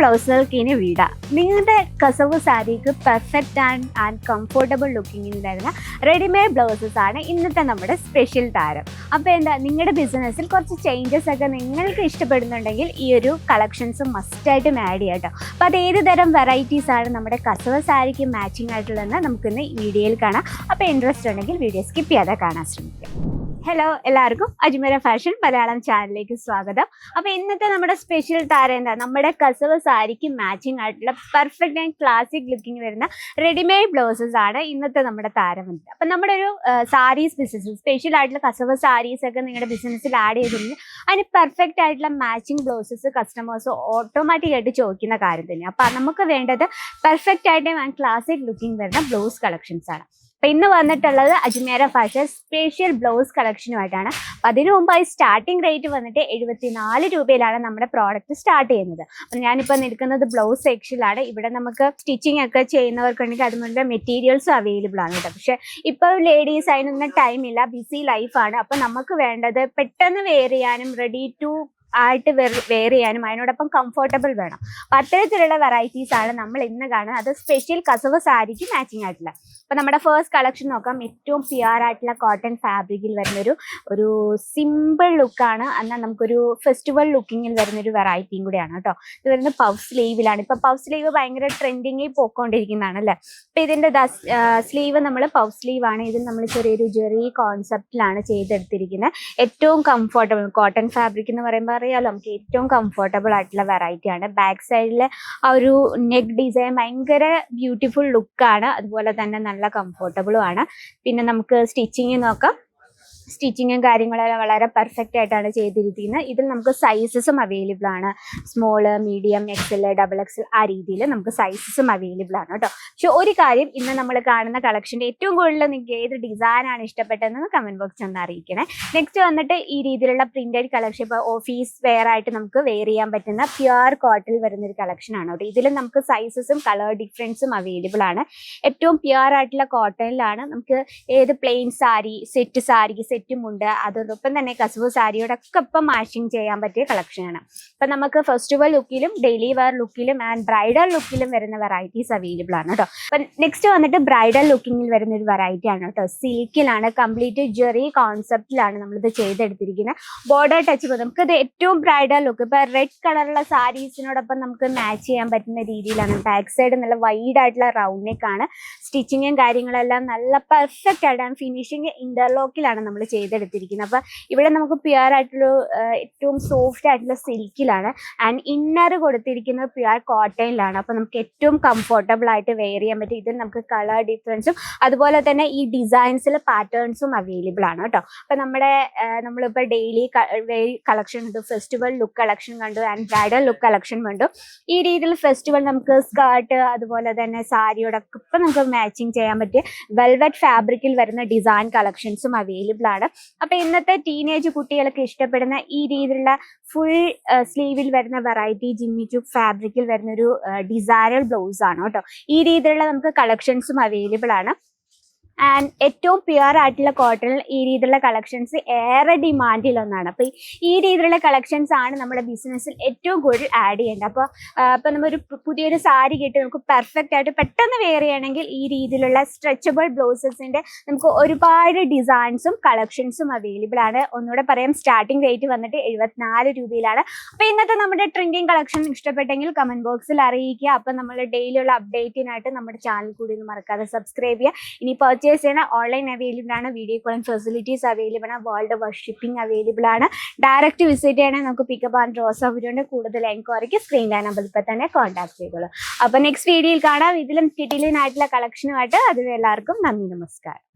ബ്ലൗസുകൾക്ക് ഇനി വിടാം. നിങ്ങളുടെ കസവ് സാരിക്ക് പെർഫെക്റ്റ് ആൻഡ് കംഫർട്ടബിൾ ലുക്കിങ്ങിൽ വരുന്ന റെഡിമെയ്ഡ് ബ്ലൗസസ് ആണ് ഇന്നത്തെ നമ്മുടെ സ്പെഷ്യൽ താരം. അപ്പോൾ എന്താ, നിങ്ങളുടെ ബിസിനസ്സിൽ കുറച്ച് ചേഞ്ചസ് ഒക്കെ നിങ്ങൾക്ക് ഇഷ്ടപ്പെടുന്നുണ്ടെങ്കിൽ ഈ ഒരു കളക്ഷൻസ് മസ്റ്റായിട്ടും ആഡ് ചെയ്യാം കേട്ടോ. അപ്പോൾ അത് ഏത് തരം വെറൈറ്റീസ് ആണ് നമ്മുടെ കസവ് സാരിക്ക് മാച്ചിങ് ആയിട്ടുള്ളതെന്ന് നമുക്കിന്ന് ഈ വീഡിയോയിൽ കാണാം. അപ്പോൾ ഇൻട്രസ്റ്റ് ഉണ്ടെങ്കിൽ വീഡിയോ സ്കിപ്പ് ചെയ്യാതെ കാണാൻ ശ്രമിക്കാം. ഹലോ, എല്ലാവർക്കും അജ്മീര ഫാഷൻ മലയാളം ചാനലിലേക്ക് സ്വാഗതം. അപ്പോൾ ഇന്നത്തെ നമ്മുടെ സ്പെഷ്യൽ താരം എന്താ, നമ്മുടെ കസവ് സാരിക്ക് മാച്ചിങ് ആയിട്ടുള്ള പെർഫെക്റ്റ് ആൻഡ് ക്ലാസിക് ലുക്കിംഗ് വരുന്ന റെഡിമെയ്ഡ് ബ്ലൗസസ് ആണ് ഇന്നത്തെ നമ്മുടെ താരം. അപ്പം നമ്മുടെ ഒരു സാരീസ് ബിസിനസ്, സ്പെഷ്യൽ ആയിട്ടുള്ള കസവ് സാരീസ് ഒക്കെ നിങ്ങളുടെ ബിസിനസ്സിൽ ആഡ് ചെയ്തിട്ടുണ്ടെങ്കിൽ അതിന് പെർഫെക്റ്റ് ആയിട്ടുള്ള മാച്ചിങ് ബ്ലൗസസ് കസ്റ്റമേഴ്സ് ഓട്ടോമാറ്റിക് ആയിട്ട് ചോദിക്കുന്ന കാര്യം തന്നെയാണ്. അപ്പം നമുക്ക് വേണ്ടത് പെർഫെക്റ്റ് ആയിട്ട് ആൻഡ് ക്ലാസിക് ലുക്കിംഗ് വരുന്ന ബ്ലൗസ് കളക്ഷൻസ് ആണ്. അപ്പം ഇന്ന് വന്നിട്ടുള്ളത് അജ്മീര ഫാഷൻ സ്പെഷ്യൽ ബ്ലൗസ് കളക്ഷനുമായിട്ടാണ്. അപ്പം അതിനു മുമ്പായി സ്റ്റാർട്ടിംഗ് റേറ്റ് വന്നിട്ട് 74 രൂപയിലാണ് നമ്മുടെ പ്രോഡക്റ്റ് സ്റ്റാർട്ട് ചെയ്യുന്നത്. അപ്പം ഞാനിപ്പോൾ നിൽക്കുന്നത് ബ്ലൗസ് സെക്ഷനിലാണ്. ഇവിടെ നമുക്ക് സ്റ്റിച്ചിങ് ഒക്കെ ചെയ്യുന്നവർക്കുണ്ടെങ്കിൽ അതുപോലെ മെറ്റീരിയൽസും അവൈലബിൾ ആണ് കേട്ടോ. പക്ഷേ ഇപ്പോൾ ലേഡീസ് അതിനൊന്നും ടൈമില്ല, ബിസി ലൈഫാണ്. അപ്പം നമുക്ക് വേണ്ടത് പെട്ടെന്ന് വെയർ ചെയ്യാനും റെഡി ടു ആയിട്ട് വെയർ ചെയ്യാനും അതിനോടൊപ്പം കംഫർട്ടബിൾ വേണം. അപ്പം അത്തരത്തിലുള്ള വെറൈറ്റീസ് ആണ് നമ്മൾ ഇന്ന് കാണുന്നത്. അത് സ്പെഷ്യൽ കസവ് സാരിക്ക് മാച്ചിങ് ആയിട്ടുള്ള. അപ്പം നമ്മുടെ ഫസ്റ്റ് കളക്ഷൻ നോക്കാം. ഏറ്റവും പ്യുവർ ആയിട്ടുള്ള കോട്ടൺ ഫാബ്രിക്കിൽ വരുന്നൊരു സിമ്പിൾ ലുക്കാണ്. എന്നാൽ നമുക്കൊരു ഫെസ്റ്റിവൽ ലുക്കിങ്ങിൽ വരുന്നൊരു വെറൈറ്റിയും കൂടിയാണ് കേട്ടോ. ഇത് വരുന്നത് പഫ് സ്ലീവിലാണ്. ഇപ്പം പഫ് സ്ലീവ് ഭയങ്കര ട്രെൻഡിങ്ങിൽ പോയിക്കൊണ്ടിരിക്കുന്നതാണ് അല്ലേ. അപ്പം ഇതിൻ്റെ സ്ലീവ് നമ്മൾ പഫ് സ്ലീവാണ്. ഇതിൽ നമ്മൾ ചെറിയൊരു ജെറി കോൺസെപ്റ്റിലാണ് ചെയ്തെടുത്തിരിക്കുന്നത്. ഏറ്റവും കംഫർട്ടബിൾ കോട്ടൺ ഫാബ്രിക് എന്ന് പറയുമ്പോൾ അറിയാലോ, നമുക്ക് ഏറ്റവും കംഫർട്ടബിൾ ആയിട്ടുള്ള വെറൈറ്റി ആണ്. ബാക്ക് സൈഡിലെ ആ ഒരു നെക്ക് ഡിസൈൻ ഭയങ്കര ബ്യൂട്ടിഫുൾ ലുക്കാണ്. അതുപോലെ തന്നെ നല്ല കംഫർട്ടബിളും ആണ്. പിന്നെ നമുക്ക് സ്റ്റിച്ചിങ് നോക്കാം. സ്റ്റിച്ചിങ്ങും കാര്യങ്ങളെല്ലാം വളരെ പെർഫെക്റ്റ് ആയിട്ടാണ് ചെയ്തിരിക്കുന്നത്. ഇതിൽ നമുക്ക് സൈസസും അവൈലബിൾ ആണ്. സ്മോള്, മീഡിയം, XL, XXL ആ രീതിയിൽ നമുക്ക് സൈസസും അവൈലബിൾ ആണ് കേട്ടോ. പക്ഷെ ഒരു കാര്യം, ഇന്ന് നമ്മൾ കാണുന്ന കളക്ഷൻ്റെ ഏറ്റവും കൂടുതൽ നിങ്ങൾക്ക് ഏത് ഡിസൈനാണ് ഇഷ്ടപ്പെട്ടതെന്ന് കമൻറ്റ് ബോക്സിൽ ഒന്ന് അറിയിക്കണേ. നെക്സ്റ്റ് വന്നിട്ട് ഈ രീതിയിലുള്ള പ്രിന്റഡ് കളക്ഷൻ, ഇപ്പോൾ ഓഫീസ് വെയർ ആയിട്ട് നമുക്ക് വെയർ ചെയ്യാൻ പറ്റുന്ന പ്യുവർ കോട്ടണിൽ വരുന്നൊരു കളക്ഷൻ ആണ് കേട്ടോ. ഇതിൽ നമുക്ക് സൈസസും കളർ ഡിഫറൻസും അവൈലബിൾ ആണ്. ഏറ്റവും പ്യുവർ ആയിട്ടുള്ള കോട്ടണിലാണ്. നമുക്ക് ഏത് പ്ലെയിൻ സാരി, സെറ്റും ഉണ്ട്. അതോടൊപ്പം തന്നെ കസവ് സാരിയോടൊക്കെ ഇപ്പം മാച്ചിങ് ചെയ്യാൻ പറ്റിയ കളക്ഷനാണ്. അപ്പം നമുക്ക് ഫെസ്റ്റിവൽ ലുക്കിലും ഡെയിലി വെയർ ലുക്കിലും ആൻഡ് ബ്രൈഡൽ ലുക്കിലും വരുന്ന വെറൈറ്റീസ് അവൈലബിൾ ആണ് കേട്ടോ. അപ്പം നെക്സ്റ്റ് വന്നിട്ട് ബ്രൈഡൽ ലുക്കിങ്ങിൽ വരുന്ന ഒരു വെറൈറ്റി ആണ് കേട്ടോ. സിൽക്കിലാണ്, കംപ്ലീറ്റ് ജെറി കോൺസെപ്റ്റിലാണ് നമ്മളിത് ചെയ്തെടുത്തിരിക്കുന്നത്. ബോർഡർ ടച്ച് നമുക്കിത് ഏറ്റവും ബ്രൈഡൽ ലുക്ക്, ഇപ്പം റെഡ് കളറുള്ള സാരീസിനോടൊപ്പം നമുക്ക് മാച്ച് ചെയ്യാൻ പറ്റുന്ന രീതിയിലാണ്. ബാക്ക് സൈഡ് നല്ല വൈഡ് ആയിട്ടുള്ള റൗണ്ട് നെക്കാണ്. സ്റ്റിച്ചിങ്ങും കാര്യങ്ങളെല്ലാം നല്ല പെർഫെക്റ്റ് ആയിട്ടാണ്. ഫിനിഷിങ് ഇന്റർലോക്കിലാണ് നമ്മൾ ചെയ്തെടുത്തിരിക്കുന്നത്. അപ്പം ഇവിടെ നമുക്ക് പ്യുവർ ആയിട്ടുള്ള ഏറ്റവും സോഫ്റ്റ് ആയിട്ടുള്ള സിൽക്കിലാണ്. ആൻഡ് ഇന്നർ കൊടുത്തിരിക്കുന്നത് പ്യുവർ കോട്ടണിലാണ്. അപ്പം നമുക്ക് ഏറ്റവും കംഫർട്ടബിൾ ആയിട്ട് വെയർ ചെയ്യാൻ പറ്റും. ഇതിൽ നമുക്ക് കളർ ഡിഫറൻസും അതുപോലെ തന്നെ ഈ ഡിസൈൻസിൽ പാറ്റേൺസും അവൈലബിൾ ആണ് കേട്ടോ. അപ്പം നമ്മളിപ്പോൾ ഡെയിലി കളക്ഷൻ കണ്ടു, ഫെസ്റ്റിവൽ ലുക്ക് കളക്ഷൻ കണ്ടു, ആൻഡ് ബ്രൈഡൽ ലുക്ക് കളക്ഷൻ കണ്ടു. ഈ രീതിയിൽ ഫെസ്റ്റിവൽ നമുക്ക് സ്കേർട്ട് അതുപോലെ തന്നെ സാരിയോടൊക്കെ ഇപ്പം നമുക്ക് മാച്ചിങ് ചെയ്യാൻ പറ്റിയ വെൽവെറ്റ് ഫാബ്രിക്കിൽ വരുന്ന ഡിസൈൻ കളക്ഷൻസും അവൈലബിൾ ആണ്. അപ്പൊ ഇന്നത്തെ ടീനേജ് കുട്ടികൾക്ക് ഇഷ്ടപ്പെടുന്ന ഈ രീതിയിലുള്ള ഫുൾ സ്ലീവിൽ വരുന്ന വെറൈറ്റി ജിമ്മി ചൂക്ക് ഫാബ്രിക്കിൽ വരുന്ന ഒരു ഡിസൈനർ ബ്ലൗസ് ആണ് കേട്ടോ. ഈ രീതിയിലുള്ള നമുക്ക് കളക്ഷൻസും അവൈലബിൾ ആണ്. ആൻഡ് ഏറ്റവും പ്യുവർ ആയിട്ടുള്ള കോട്ടണിൽ ഈ രീതിയിലുള്ള കളക്ഷൻസ് ഏറെ ഡിമാൻഡിൽ ഒന്നാണ്. അപ്പോൾ ഈ രീതിയിലുള്ള കളക്ഷൻസ് ആണ് നമ്മുടെ ബിസിനസ്സിൽ ഏറ്റവും കൂടുതൽ ആഡ് ചെയ്യേണ്ടത്. അപ്പോൾ നമ്മളൊരു പുതിയൊരു സാരി കിട്ടി നമുക്ക് പെർഫെക്റ്റ് ആയിട്ട് പെട്ടെന്ന് വെയർ ചെയ്യണമെങ്കിൽ ഈ രീതിയിലുള്ള സ്ട്രെച്ചബിൾ ബ്ലൗസസിൻ്റെ നമുക്ക് ഒരുപാട് ഡിസൈൻസും കളക്ഷൻസും അവൈലബിൾ ആണ്. ഒന്നുകൂടെ പറയാം, സ്റ്റാർട്ടിംഗ് റേറ്റ് വന്നിട്ട് 74 രൂപയിലാണ്. അപ്പോൾ ഇന്നത്തെ നമ്മുടെ ട്രെൻഡിങ് കളക്ഷൻ ഇഷ്ടപ്പെട്ടെങ്കിൽ കമൻറ്റ് ബോക്സിൽ അറിയിക്കുക. അപ്പോൾ നമ്മൾ ഡെയിലിയുള്ള അപ്ഡേറ്റിനായിട്ട് നമ്മുടെ ചാനൽ കൂടി ഒന്ന് മറക്കാതെ സബ്സ്ക്രൈബ് ചെയ്യുക. ഇനി പർച്ചേസ് ചെയ്യണം ഓൺലൈൻ അവൈലബിൾ ആണ്. വീഡിയോ കോളിംഗ് ഫെസിലിറ്റീസ് അവൈലബിൾ ആണ്. വേൾഡ് വൈഡ് ഷിപ്പിംഗ് അവൈലബിൾ ആണ്. ഡയറക്റ്റ് വിസിറ്റ് ചെയ്യണമെങ്കിൽ നമുക്ക് പിക്കപ്പ് ആൻഡ് ഡ്രോപ്പ് സൗകര്യമുണ്ട്. കൂടുതൽ എൻക്വയറിക്ക് സ്ക്രീനിലെ നമ്പറിൽ ഇപ്പം തന്നെ കോൺടാക്ട് ചെയ്തോളൂ. അപ്പോൾ നെക്സ്റ്റ് വീഡിയോയിൽ കാണാം ഇതിലും കിടിലനായിട്ടുള്ള കളക്ഷനുമായിട്ട്. അതിൽ എല്ലാവർക്കും നന്ദി, നമസ്കാരം.